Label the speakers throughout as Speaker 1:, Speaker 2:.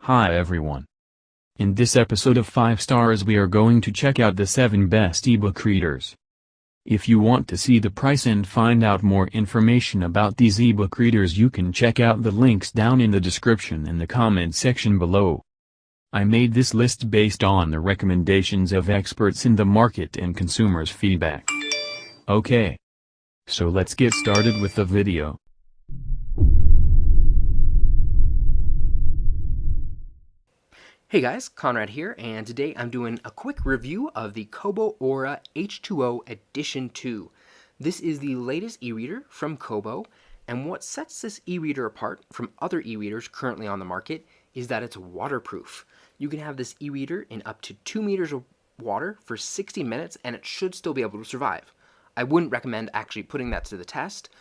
Speaker 1: Hi everyone. In this episode of 5 Stars we are going to check out the 7 best ebook readers. If you want to see the price and find out more information about these ebook readers, you can check out the links down in the description and the comment section below. I made this list based on the recommendations of experts in the market and consumers' feedback. Okay. So let's get started with the video.
Speaker 2: Hey guys, Conrad here, and today I'm doing a quick review of the Kobo Aura H2O Edition 2. This is the latest e-reader from Kobo, and what sets this e-reader apart from other e-readers currently on the market is that it's waterproof. You can have this e-reader in up to 2 meters of water for 60 minutes, and it should still be able to survive. I wouldn't recommend actually putting that to the test,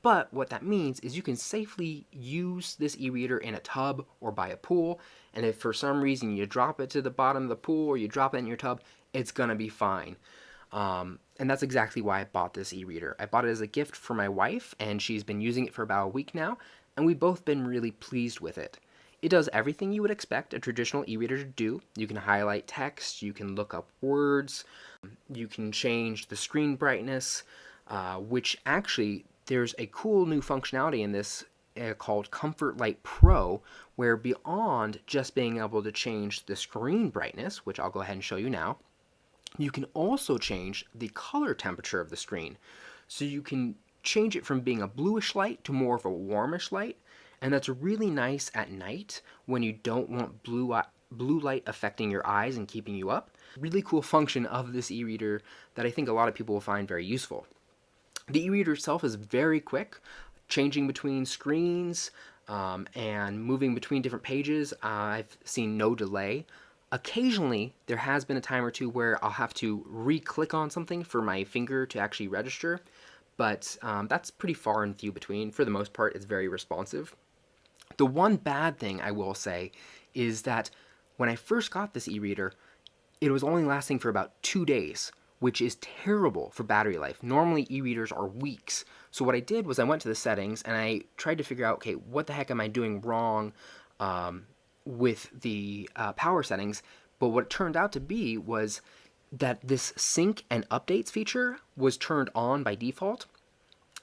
Speaker 2: but what that means is you can safely use this e-reader in a tub or by a pool, and if for some reason you drop it to the bottom of the pool or you drop it in your tub, it's going to be fine. And that's exactly why I bought this e-reader. I bought it as a gift for my wife, and she's been using it for about a week now, and we've both been really pleased with it. It does everything you would expect a traditional e-reader to do. You can highlight text, you can look up words, you can change the screen brightness, which actually there's a cool new functionality in this called Comfort Light Pro, where beyond just being able to change the screen brightness, which I'll go ahead and show you now, you can also change the color temperature of the screen. So you can change it from being a bluish light to more of a warmish light, and that's really nice at night when you don't want blue light affecting your eyes and keeping you up. Really cool function of this e-reader that I think a lot of people will find very useful. The e-reader itself is very quick, changing between screens and moving between different pages. I've seen no delay. Occasionally, there has been a time or two where I'll have to re-click on something for my finger to actually register, but that's pretty far and few between. For the most part, it's very responsive. The one bad thing I will say is that when I first got this e-reader, it was only lasting for about 2 days, which is terrible for battery life. Normally e-readers are weeks. So what I did was I went to the settings and I tried to figure out, okay, what the heck am I doing wrong with the power settings? But what it turned out to be was that this sync and updates feature was turned on by default.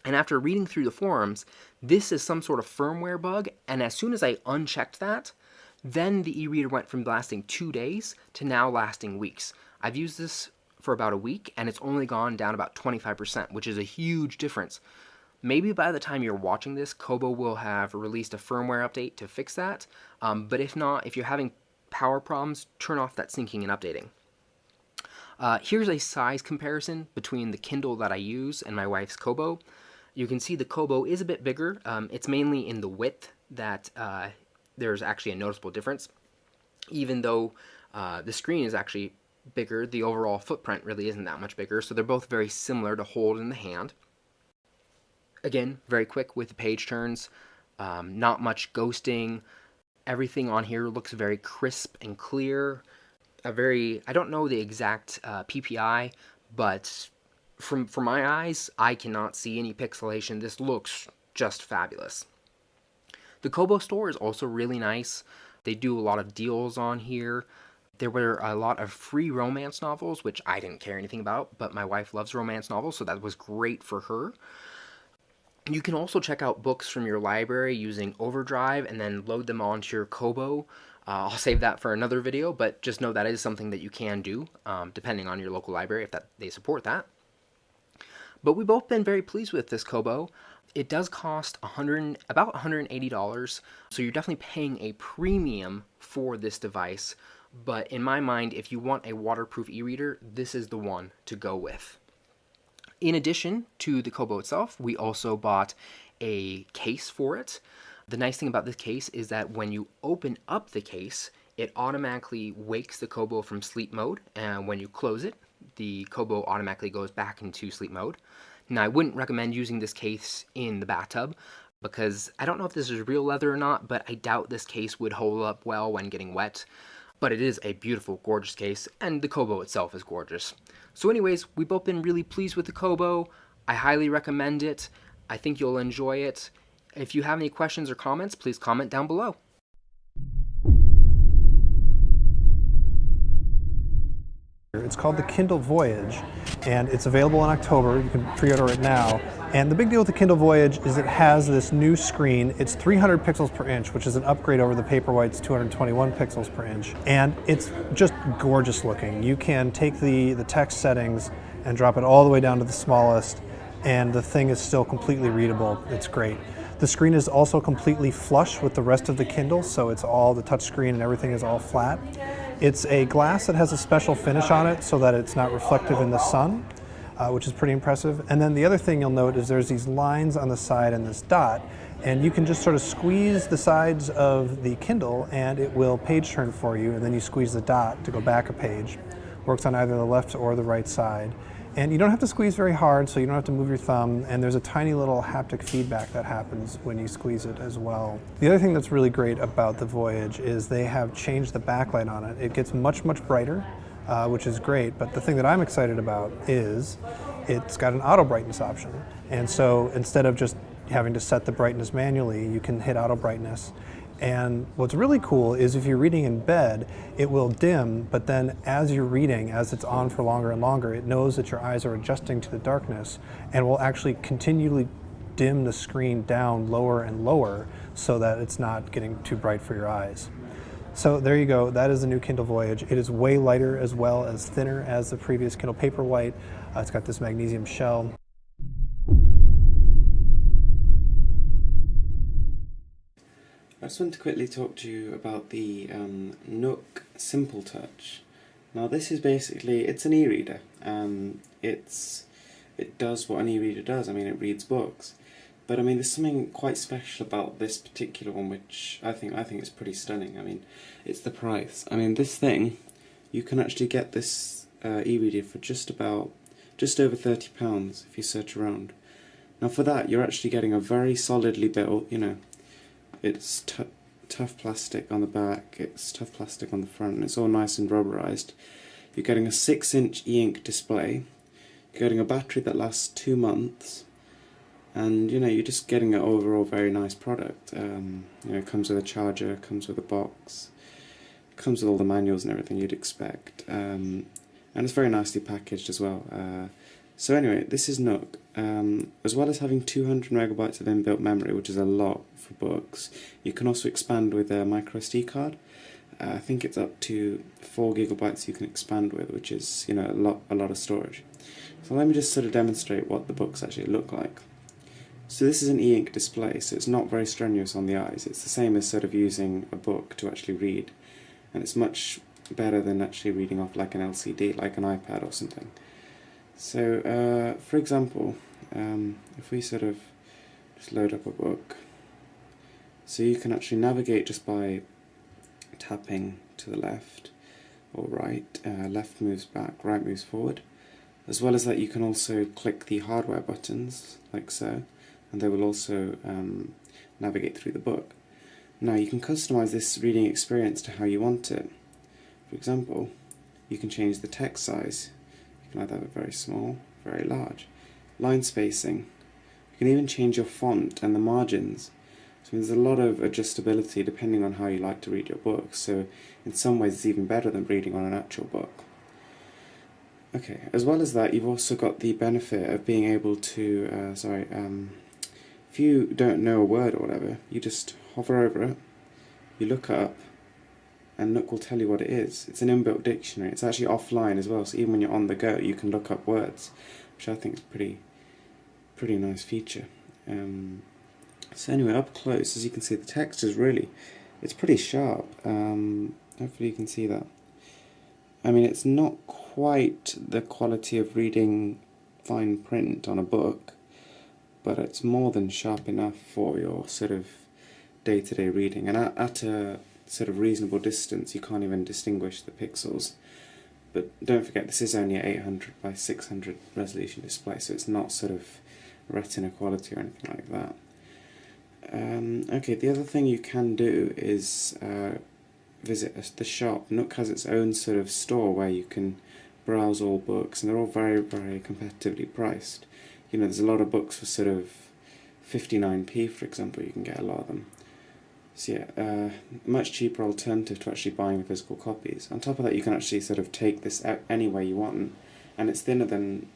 Speaker 2: And after reading through the forums, this is some sort of firmware bug, and as soon as I unchecked that, then the e-reader went from lasting 2 days to now lasting weeks. I've used this for about a week, and it's only gone down about 25%, which is a huge difference. Maybe by the time you're watching this, Kobo will have released a firmware update to fix that, but if not, if you're having power problems, turn off that syncing and updating. Here's a size comparison between the Kindle that I use and my wife's Kobo. You can see the Kobo is a bit bigger. It's mainly in the width that there's actually a noticeable difference. Even though the screen is actually bigger, the overall footprint really isn't that much bigger, so they're both very similar to hold in the hand. Again, very quick with the page turns, not much ghosting. Everything on here looks very crisp and clear. I don't know the exact PPI, but from my eyes, I cannot see any pixelation. This looks just fabulous. The Kobo store is also really nice. They do a lot of deals on here. There were a lot of free romance novels, which I didn't care anything about, but my wife loves romance novels, so that was great for her. You can also check out books from your library using Overdrive and then load them onto your Kobo. I'll save that for another video, but just know that is something that you can do, depending on your local library, if they support that. But we've both been very pleased with this Kobo. It does cost about $180, so you're definitely paying a premium for this device. But in my mind, if you want a waterproof e-reader, this is the one to go with. In addition to the Kobo itself, we also bought a case for it. The nice thing about this case is that when you open up the case, it automatically wakes the Kobo from sleep mode, and when you close it, the Kobo automatically goes back into sleep mode. Now, I wouldn't recommend using this case in the bathtub because I don't know if this is real leather or not, but I doubt this case would hold up well when getting wet. But it is a beautiful, gorgeous case, and the Kobo itself is gorgeous. So anyways, we've both been really pleased with the Kobo. I highly recommend it. I think you'll enjoy it. If you have any questions or comments, please comment down below.
Speaker 3: It's called the Kindle Voyage, and it's available in October. You can pre-order it now. And the big deal with the Kindle Voyage is it has this new screen. It's 300 pixels per inch, which is an upgrade over the Paperwhite's 221 pixels per inch. And it's just gorgeous looking. You can take the text settings and drop it all the way down to the smallest, and the thing is still completely readable. It's great. The screen is also completely flush with the rest of the Kindle, so it's all the touch screen and everything is all flat. It's a glass that has a special finish on it so that it's not reflective in the sun, which is pretty impressive. And then the other thing you'll note is there's these lines on the side and this dot, and you can just sort of squeeze the sides of the Kindle and it will page turn for you, and then you squeeze the dot to go back a page. Works on either the left or the right side. And you don't have to squeeze very hard, so you don't have to move your thumb, and there's a tiny little haptic feedback that happens when you squeeze it as well. The other thing that's really great about the Voyage is they have changed the backlight on it. It gets much, much brighter, which is great, but the thing that I'm excited about is it's got an auto brightness option. And so instead of just having to set the brightness manually, you can hit auto brightness. And what's really cool is if you're reading in bed, it will dim, but then as you're reading, as it's on for longer and longer, it knows that your eyes are adjusting to the darkness and will actually continually dim the screen down lower and lower so that it's not getting too bright for your eyes. So there you go, that is the new Kindle Voyage. It is way lighter as well as thinner as the previous Kindle Paperwhite. It's got this magnesium shell.
Speaker 4: I just want to quickly talk to you about the Nook Simple Touch. Now this is basically, it's an e-reader. It does what an e-reader does. I mean, it reads books. But I mean, there's something quite special about this particular one, which I think is pretty stunning. I mean, it's the price. I mean, this thing, you can actually get this e-reader for just over £30 if you search around. Now for that, you're actually getting a very solidly built, it's tough plastic on the back, it's tough plastic on the front, and it's all nice and rubberized. You're getting a 6-inch e-ink display, you're getting a battery that lasts 2 months, and you're just getting an overall very nice product. It comes with a charger, comes with a box, comes with all the manuals and everything you'd expect, and it's very nicely packaged as well. So anyway, this is Nook. As well as having 200 megabytes of inbuilt memory, which is a lot for books, you can also expand with a micro SD card. I think it's up to 4 gigabytes you can expand with, which is a lot of storage. So let me just sort of demonstrate what the books actually look like. So this is an e-ink display, so it's not very strenuous on the eyes. It's the same as sort of using a book to actually read, and it's much better than actually reading off like an LCD, like an iPad or something. So, for example, if we sort of just load up a book, so you can actually navigate just by tapping to the left or right. Left moves back, right moves forward. As well as that, you can also click the hardware buttons, like so, and they will also navigate through the book. Now, you can customize this reading experience to how you want it. For example, you can change the text size. You can either have it very small, very large. Line spacing. You can even change your font and the margins. So there's a lot of adjustability depending on how you like to read your book. So in some ways it's even better than reading on an actual book. Okay, as well as that, you've also got the benefit of being able to, if you don't know a word or whatever, you just hover over it, you look it up, and Nook will tell you what it is. It's an inbuilt dictionary. It's actually offline as well, so even when you're on the go, you can look up words, which I think is a pretty nice feature. So anyway, up close, as you can see, the text is it's pretty sharp. Hopefully you can see that. I mean, it's not quite the quality of reading fine print on a book, but it's more than sharp enough for your sort of day-to-day reading. And at a sort of reasonable distance, you can't even distinguish the pixels. But don't forget, this is only an 800 by 600 resolution display, so it's not sort of retina quality or anything like that. Okay, the other thing you can do is visit the shop. Nook has its own sort of store where you can browse all books, and they're all very, very competitively priced. There's a lot of books for sort of 59p, for example. You can get a lot of them. So yeah, a much cheaper alternative to actually buying physical copies. On top of that, you can actually sort of take this out any way you want, and it's thinner than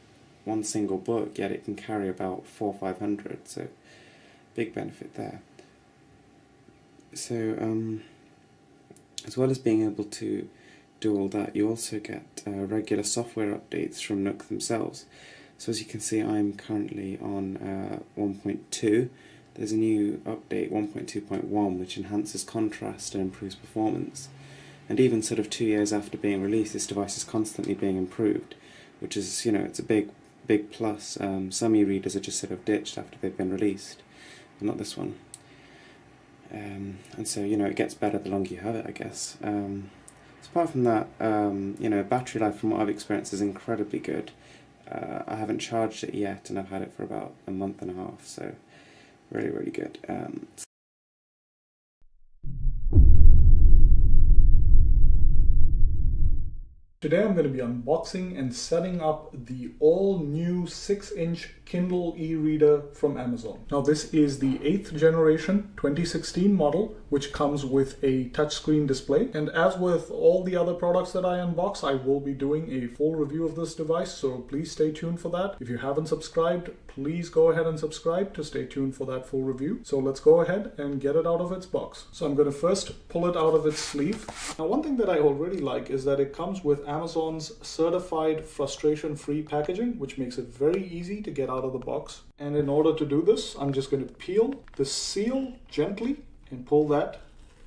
Speaker 4: one single book, yet it can carry about 400-500, so big benefit there. So as well as being able to do all that, you also get regular software updates from Nook themselves. So as you can see, I'm currently on 1.2. There's a new update, 1.2.1, which enhances contrast and improves performance. And even sort of 2 years after being released, this device is constantly being improved, which is, it's a big plus. Some e-readers are just sort of ditched after they've been released, but not this one. And so, it gets better the longer you have it, I guess. So apart from that, battery life from what I've experienced is incredibly good. I haven't charged it yet, and I've had it for about a month and a half, so really, really good.
Speaker 5: Today I'm going to be unboxing and setting up the all-new 6-inch Kindle e-reader from Amazon. Now this is the 8th generation 2016 model, which comes with a touchscreen display. And as with all the other products that I unbox, I will be doing a full review of this device, so please stay tuned for that. If you haven't subscribed, please go ahead and subscribe to stay tuned for that full review. So let's go ahead and get it out of its box. So I'm going to first pull it out of its sleeve. Now one thing that I already like is that it comes with Amazon's certified frustration-free packaging, which makes it very easy to get out of the box. And in order to do this, I'm just going to peel the seal gently and pull that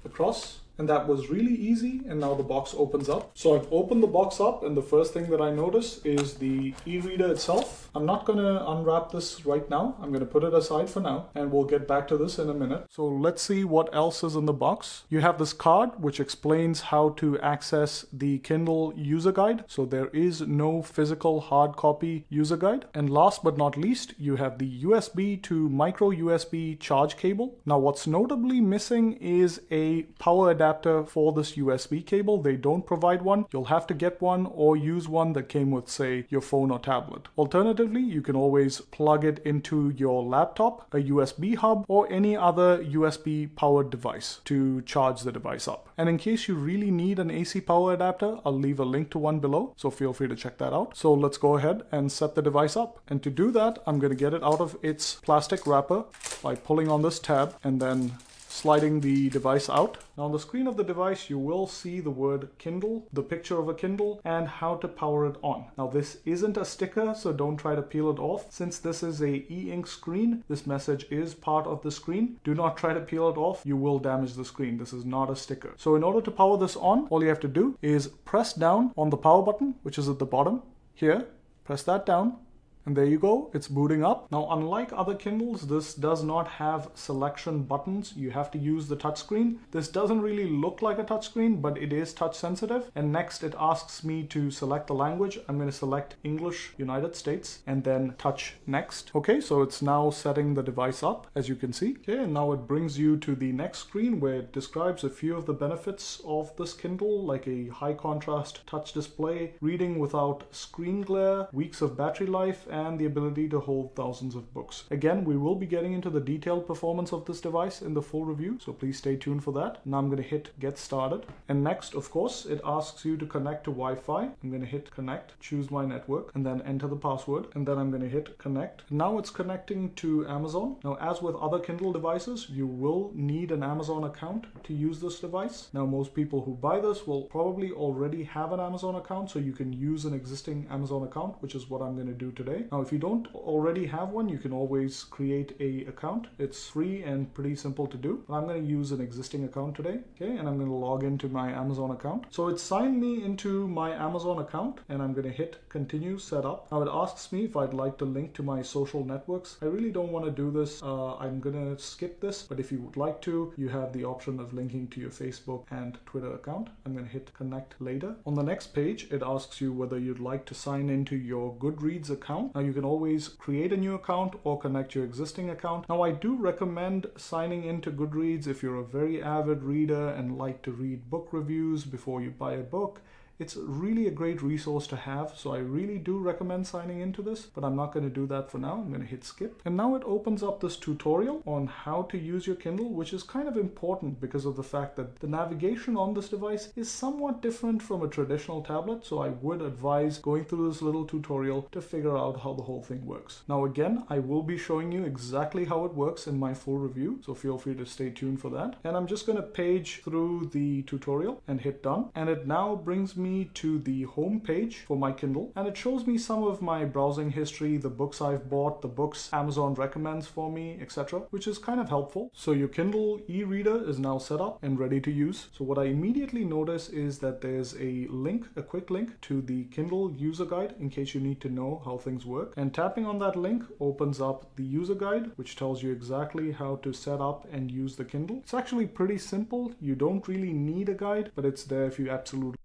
Speaker 5: across. And that was really easy, and now the box opens up. So I've opened the box up, and the first thing that I notice is the e-reader itself. I'm not going to unwrap this right now. I'm going to put it aside for now, and we'll get back to this in a minute. So let's see what else is in the box. You have this card, which explains how to access the Kindle user guide. So there is no physical hard copy user guide. And last but not least, you have the USB to micro USB charge cable. Now what's notably missing is a power adapter for this USB cable. They don't provide one. You'll have to get one or use one that came with, say, your phone or tablet. Alternatively, you can always plug it into your laptop, a USB hub, or any other USB powered device to charge the device up. And in case you really need an AC power adapter, I'll leave a link to one below, so feel free to check that out. So let's go ahead and set the device up. And to do that, I'm going to get it out of its plastic wrapper by pulling on this tab and then sliding the device out. Now on the screen of the device, you will see the word Kindle, the picture of a Kindle, and how to power it on. Now this isn't a sticker, so don't try to peel it off. Since this is a e-ink screen, this message is part of the screen. Do not try to peel it off. You will damage the screen. This is not a sticker. So in order to power this on, all you have to do is press down on the power button, which is at the bottom here. Press that down. And there you go, it's booting up. Now, unlike other Kindles, this does not have selection buttons. You have to use the touchscreen. This doesn't really look like a touchscreen, but it is touch sensitive. And next it asks me to select the language. I'm going to select English, United States, and then touch next. Okay, so it's now setting the device up, as you can see. Okay, and now it brings you to the next screen where it describes a few of the benefits of this Kindle, like a high contrast touch display, reading without screen glare, weeks of battery life, and the ability to hold thousands of books. Again, we will be getting into the detailed performance of this device in the full review, so please stay tuned for that. Now I'm going to hit get started. And next, of course, it asks you to connect to Wi-Fi. I'm going to hit connect, choose my network, and then enter the password. And then I'm going to hit connect. Now it's connecting to Amazon. Now, as with other Kindle devices, you will need an Amazon account to use this device. Now, most people who buy this will probably already have an Amazon account, so you can use an existing Amazon account, which is what I'm going to do today. Now, if you don't already have one, you can always create an account. It's free and pretty simple to do. But I'm going to use an existing account today, okay? And I'm going to log into my Amazon account. So it signed me into my Amazon account, and I'm going to hit continue setup. Now it asks me if I'd like to link to my social networks. I really don't want to do this. I'm going to skip this, but if you would like to, you have the option of linking to your Facebook and Twitter account. I'm going to hit connect later. On the next page, it asks you whether you'd like to sign into your Goodreads account. Now you can always create a new account or connect your existing account. Now I do recommend signing into Goodreads if you're a very avid reader and like to read book reviews before you buy a book. It's really a great resource to have, so I really do recommend signing into this, but I'm not going to do that for now. I'm going to hit skip. And now it opens up this tutorial on how to use your Kindle, which is kind of important because of the fact that the navigation on this device is somewhat different from a traditional tablet, so I would advise going through this little tutorial to figure out how the whole thing works. Now again, I will be showing you exactly how it works in my full review, so feel free to stay tuned for that. And I'm just going to page through the tutorial and hit done, and it now brings me to the home page for my Kindle, and it shows me some of my browsing history, the books I've bought, the books Amazon recommends for me, etc., which is kind of helpful. So your Kindle e-reader is now set up and ready to use. So what I immediately notice is that there's a link, a quick link to the Kindle user guide in case you need to know how things work. And tapping on that link opens up the user guide, which tells you exactly how to set up and use the Kindle. It's actually pretty simple. You don't really need a guide, but it's there if you absolutely.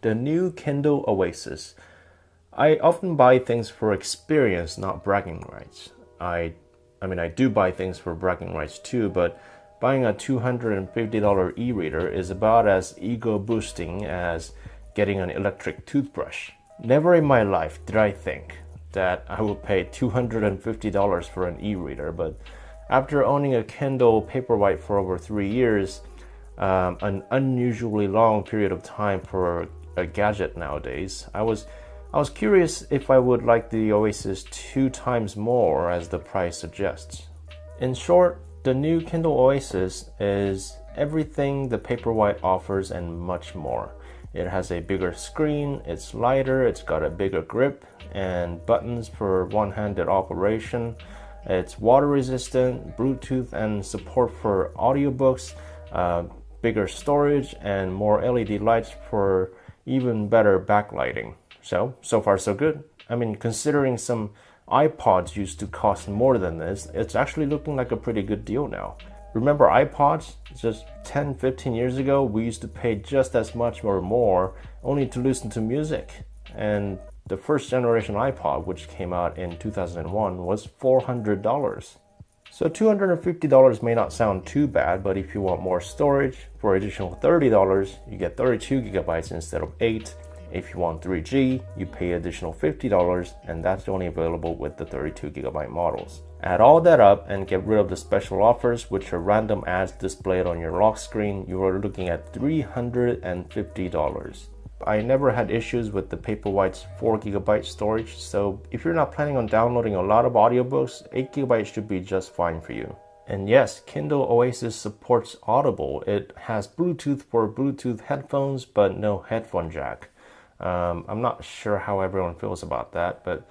Speaker 6: The new Kindle Oasis. I often buy things for experience, not bragging rights. I mean, I do buy things for bragging rights too, but buying a $250 e-reader is about as ego boosting as getting an electric toothbrush. Never in my life did I think that I would pay $250 for an e-reader, but after owning a Kindle Paperwhite for over 3 years, an unusually long period of time for a gadget nowadays, I was curious if I would like the Oasis 2 times more as the price suggests. In short, the new Kindle Oasis is everything the Paperwhite offers and much more. It has a bigger screen, it's lighter, it's got a bigger grip, and buttons for one-handed operation. It's water resistant, Bluetooth, and support for audiobooks, bigger storage, and more LED lights for even better backlighting. So far so good. I mean, considering some iPods used to cost more than this, it's actually looking like a pretty good deal now. Remember iPods? Just 10-15 years ago, we used to pay just as much or more only to listen to music. And the first generation iPod, which came out in 2001, was $400. So $250 may not sound too bad, but if you want more storage, for additional $30, you get 32 gigabytes instead of 8. If you want 3G, you pay additional $50, and that's only available with the 32 gigabyte models. Add all that up and get rid of the special offers, which are random ads displayed on your lock screen, you are looking at $350. I never had issues with the Paperwhite's 4 gigabyte storage, so if you're not planning on downloading a lot of audiobooks, 8 gigabytes should be just fine for you. And yes, Kindle Oasis supports Audible. It has Bluetooth for Bluetooth headphones, but no headphone jack. I'm not sure how everyone feels about that, but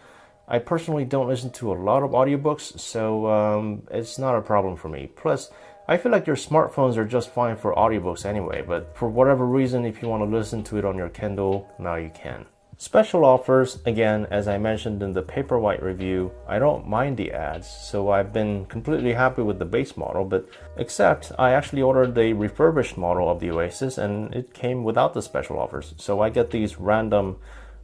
Speaker 6: I personally don't listen to a lot of audiobooks, so it's not a problem for me. Plus, I feel like your smartphones are just fine for audiobooks anyway, but for whatever reason, if you want to listen to it on your Kindle, now you can. Special offers, again, as I mentioned in the Paperwhite review, I don't mind the ads, so I've been completely happy with the base model, but except I actually ordered the refurbished model of the Oasis and it came without the special offers, so I get these random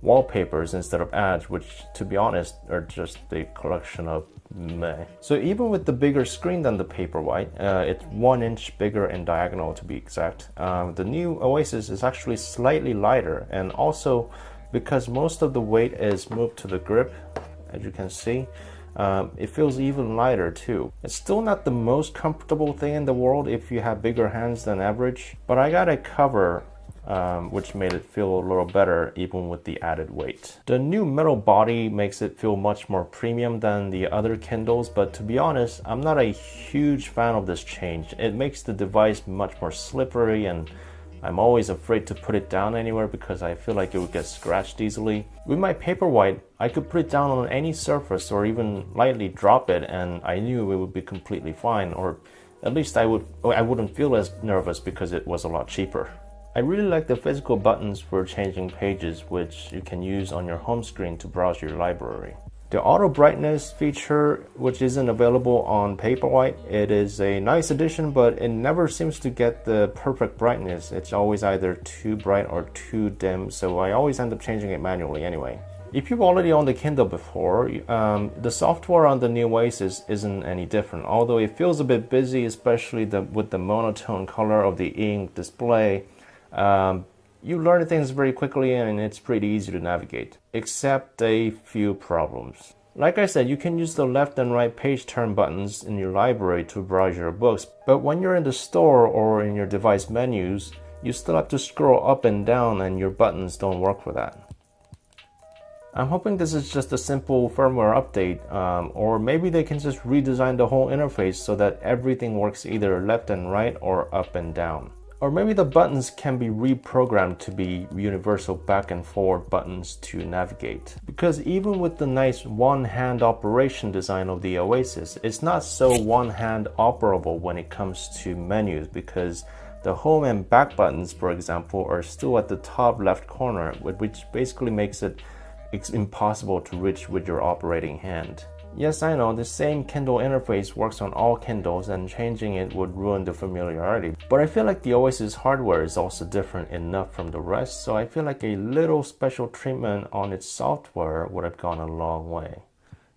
Speaker 6: wallpapers instead of ads, which to be honest are just a collection of meh. So even with the bigger screen than the Paperwhite, it's 1 inch bigger in diagonal to be exact, the new Oasis is actually slightly lighter, and also because most of the weight is moved to the grip, as you can see, it feels even lighter too. It's still not the most comfortable thing in the world if you have bigger hands than average, but I got a cover which made it feel a little better even with the added weight. The new metal body makes it feel much more premium than the other Kindles, but to be honest, I'm not a huge fan of this change. It makes the device much more slippery, and I'm always afraid to put it down anywhere because I feel like it would get scratched easily. With my Paperwhite, I could put it down on any surface or even lightly drop it and I knew it would be completely fine, or at least I wouldn't feel as nervous because it was a lot cheaper. I really like the physical buttons for changing pages, which you can use on your home screen to browse your library. The auto brightness feature, which isn't available on Paperwhite, it is a nice addition, but it never seems to get the perfect brightness. It's always either too bright or too dim, so I always end up changing it manually anyway. If you've already owned the Kindle before, the software on the new Oasis isn't any different, although it feels a bit busy, especially with the monotone color of the ink display. You learn things very quickly and it's pretty easy to navigate, except a few problems. Like I said, you can use the left and right page turn buttons in your library to browse your books, but when you're in the store or in your device menus, you still have to scroll up and down and your buttons don't work for that. I'm hoping this is just a simple firmware update, or maybe they can just redesign the whole interface so that everything works either left and right or up and down. Or maybe the buttons can be reprogrammed to be universal back and forward buttons to navigate. Because even with the nice one-hand operation design of the Oasis, it's not so one-hand operable when it comes to menus, because the home and back buttons, for example, are still at the top left corner, which basically makes it's impossible to reach with your operating hand. Yes, I know, the same Kindle interface works on all Kindles and changing it would ruin the familiarity. But I feel like the Oasis hardware is also different enough from the rest, so I feel like a little special treatment on its software would have gone a long way.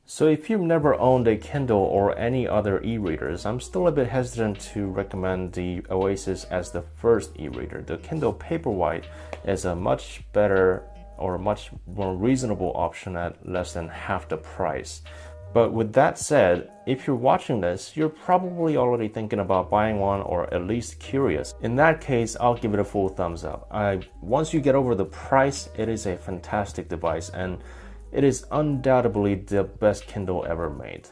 Speaker 6: So if you've never owned a Kindle or any other e-readers, I'm still a bit hesitant to recommend the Oasis as the first e-reader. The Kindle Paperwhite is a much better or much more reasonable option at less than half the price. But with that said, if you're watching this, you're probably already thinking about buying one or at least curious. In that case, I'll give it a full thumbs up. Once you get over the price, it is a fantastic device and it is undoubtedly the best Kindle ever made.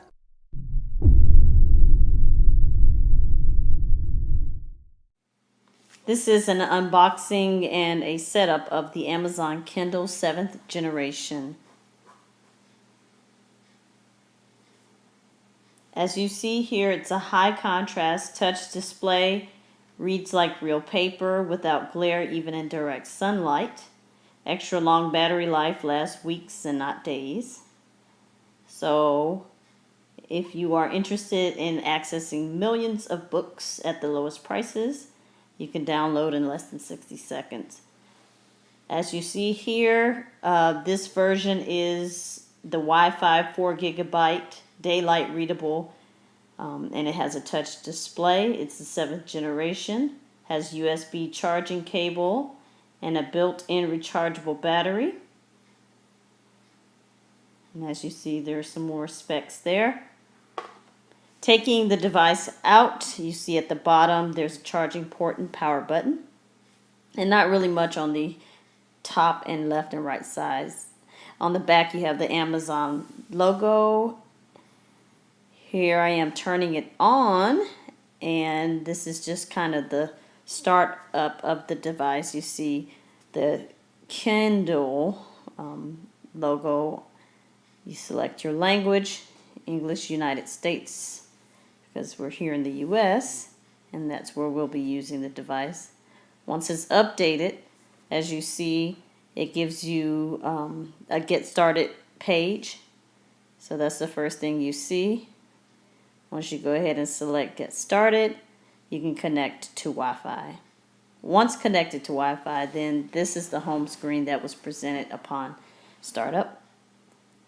Speaker 7: This is an unboxing and a setup of the Amazon Kindle 7th generation. As you see here, it's a high contrast touch display, reads like real paper without glare even in direct sunlight. Extra long battery life, lasts weeks and not days. So if you are interested in accessing millions of books at the lowest prices, you can download in less than 60 seconds. As you see here, this version is the Wi-Fi 4 gigabyte daylight readable, and it has a touch display. It's the 7th generation, has USB charging cable and a built-in rechargeable battery. And as you see, there's some more specs there. Taking the device out, you see at the bottom there's a charging port and power button, and not really much on the top and left and right sides. On the back you have the Amazon logo. Here I am turning it on, and this is just kind of the start up of the device. You see the Kindle logo. You select your language, English, United States, because we're here in the US, and that's where we'll be using the device. Once it's updated, as you see, it gives you a get started page. So that's the first thing you see. Once you go ahead and select get started, you can connect to Wi-Fi. Once connected to Wi-Fi, then this is the home screen that was presented upon startup.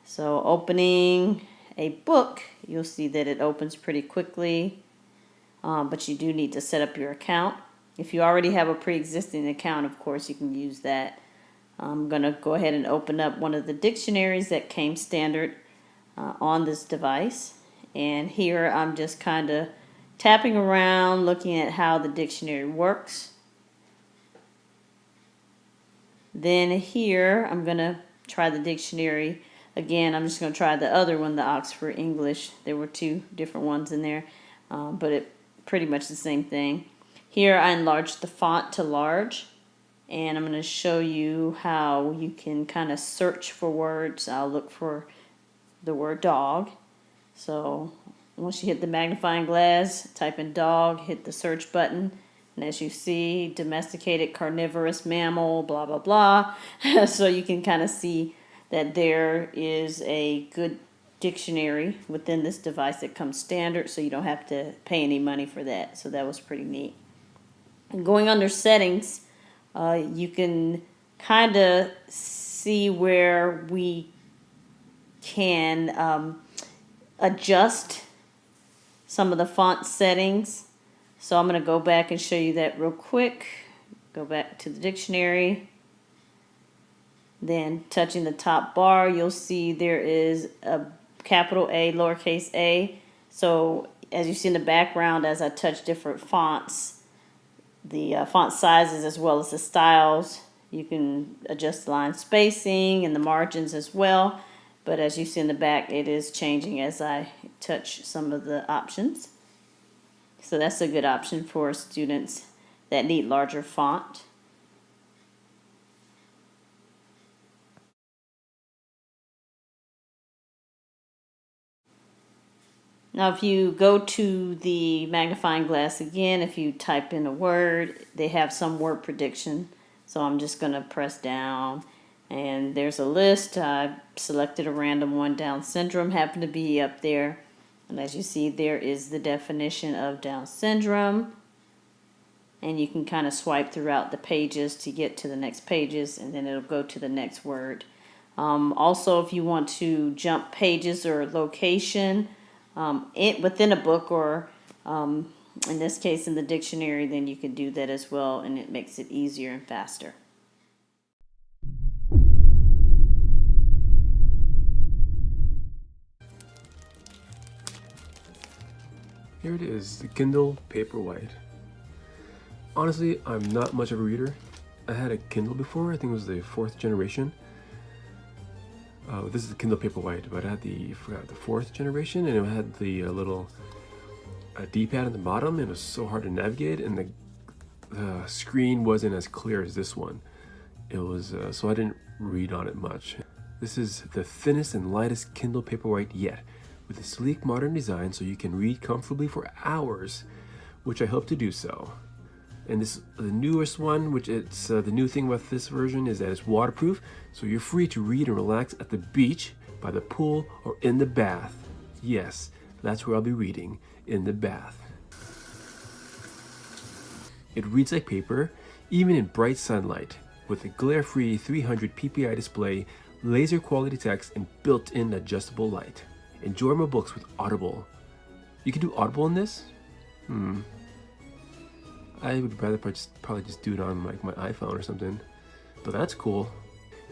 Speaker 7: So opening a book, you'll see that it opens pretty quickly, but you do need to set up your account. If you already have a pre-existing account, of course, you can use that. I'm going to go ahead and open up one of the dictionaries that came standard on this device. And here I'm just kind of tapping around, looking at how the dictionary works. Then here I'm going to try the dictionary. Again, I'm just going to try the other one, the Oxford English. There were two different ones in there, but it pretty much the same thing. Here I enlarged the font to large, and I'm going to show you how you can kind of search for words. I'll look for the word dog. So once you hit the magnifying glass, type in dog, hit the search button, and as you see, domesticated carnivorous mammal, blah, blah, blah. So you can kind of see that there is a good dictionary within this device that comes standard, so you don't have to pay any money for that. So that was pretty neat. And going under settings, you can kind of see where we can adjust some of the font settings. So I'm going to go back and show you that real quick. Go back to the dictionary. Then touching the top bar, you'll see there is a capital A, lowercase a. So as you see in the background, as I touch different fonts, the font sizes as well as the styles, you can adjust the line spacing and the margins as well. But as you see in the back, it is changing as I touch some of the options. So that's a good option for students that need larger font. Now if you go to the magnifying glass again, if you type in a word, they have some word prediction. So I'm just going to press down and there's a list. I selected a random one. Down syndrome happened to be up there. And as you see, there is the definition of Down syndrome. And you can kind of swipe throughout the pages to get to the next pages, and then it'll go to the next word. Also, if you want to jump pages or location within a book, or in this case in the dictionary, then you can do that as well, and it makes it easier and faster.
Speaker 8: Here it is, the Kindle Paperwhite. Honestly, I'm not much of a reader. I had a Kindle before, I think it was the 4th generation. This is the Kindle Paperwhite, but I had the 4th generation, and it had the little D-pad at the bottom, and it was so hard to navigate, and the screen wasn't as clear as this one. It was, so I didn't read on it much. This is the thinnest and lightest Kindle Paperwhite yet, with a sleek modern design so you can read comfortably for hours, which I hope to do so. And this, the newest one, which it's the new thing with this version is that it's waterproof, so you're free to read and relax at the beach, by the pool, or in the bath. Yes, that's where I'll be reading, in the bath. It reads like paper, even in bright sunlight, with a glare-free 300 ppi display, laser quality text, and built-in adjustable light. Enjoy my books with Audible. You can do Audible in this? I would rather probably just do it on like my iPhone or something, but that's cool.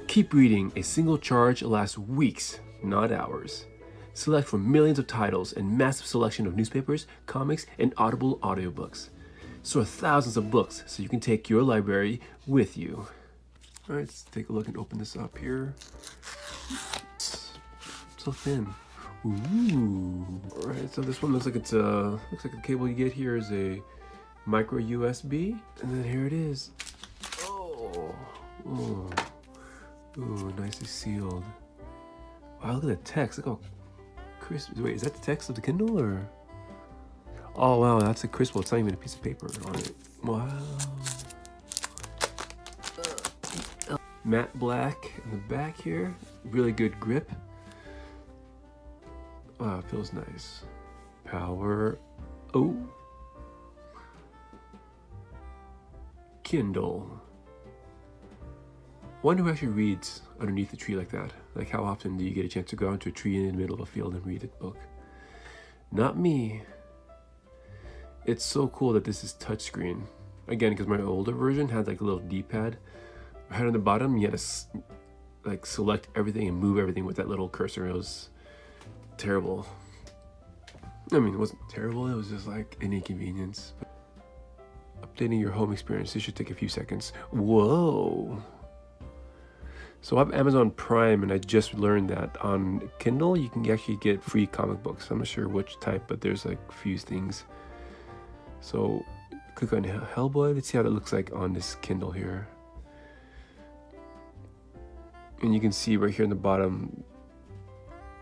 Speaker 8: Keep reading. A single charge lasts weeks, not hours. Select from millions of titles and massive selection of newspapers, comics, and Audible audiobooks. Store thousands of books so you can take your library with you. All right, let's take a look and open this up here. It's so thin. Ooh. All right, so this one looks like it's the cable you get here is a micro USB, and then here it is. Oh, ooh, nicely sealed. Wow, look at the text. Look how crisp. Wait, is that the text of the Kindle or? Oh wow, that's a crisp. Well, it's not even a piece of paper on it. Wow. Matte black in the back here. Really good grip. Wow, it feels nice. Power. Oh. Kindle. Wonder who actually reads underneath a tree like that. Like how often do you get a chance to go out into a tree in the middle of a field and read a book? Not me. It's so cool that this is touchscreen. Again, because my older version had like a little D-pad right on the bottom. You had to like select everything and move everything with that little cursor. It was terrible. I mean, it wasn't terrible. It was just like an inconvenience. Updating your home experience. This should take a few seconds. Whoa. So I have Amazon Prime, and I just learned that on Kindle you can actually get free comic books. I'm not sure which type, but there's like a few things. So click on Hellboy. Let's see how it looks like on this Kindle here. And you can see right here in the bottom,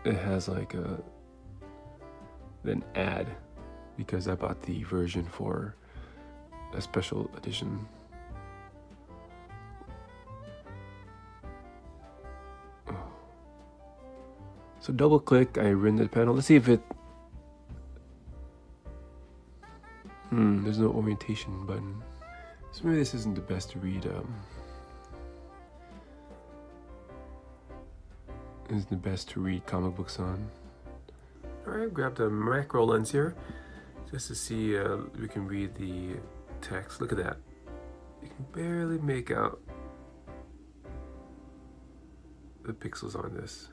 Speaker 8: it has like an ad because I bought the version for a special edition. So double click, I render the panel. Let's see if it, there's no orientation button. So maybe this isn't the best to read is the best to read comic books on. Alright, grabbed a macro lens here just to see we can read the text. Look at that. You can barely make out the pixels on this.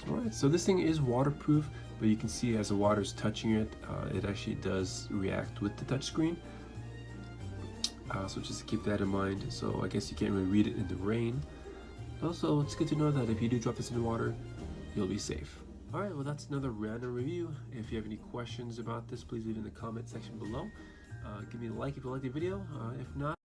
Speaker 8: Alright, so this thing is waterproof, but you can see as the water's touching it, it actually does react with the touchscreen. So just keep that in mind. So I guess you can't really read it in the rain. Also, it's good to know that if you do drop this in the water, you'll be safe. Alright, well that's another random review. If you have any questions about this, please leave it in the comment section below. Give me a like if you like the video. If not,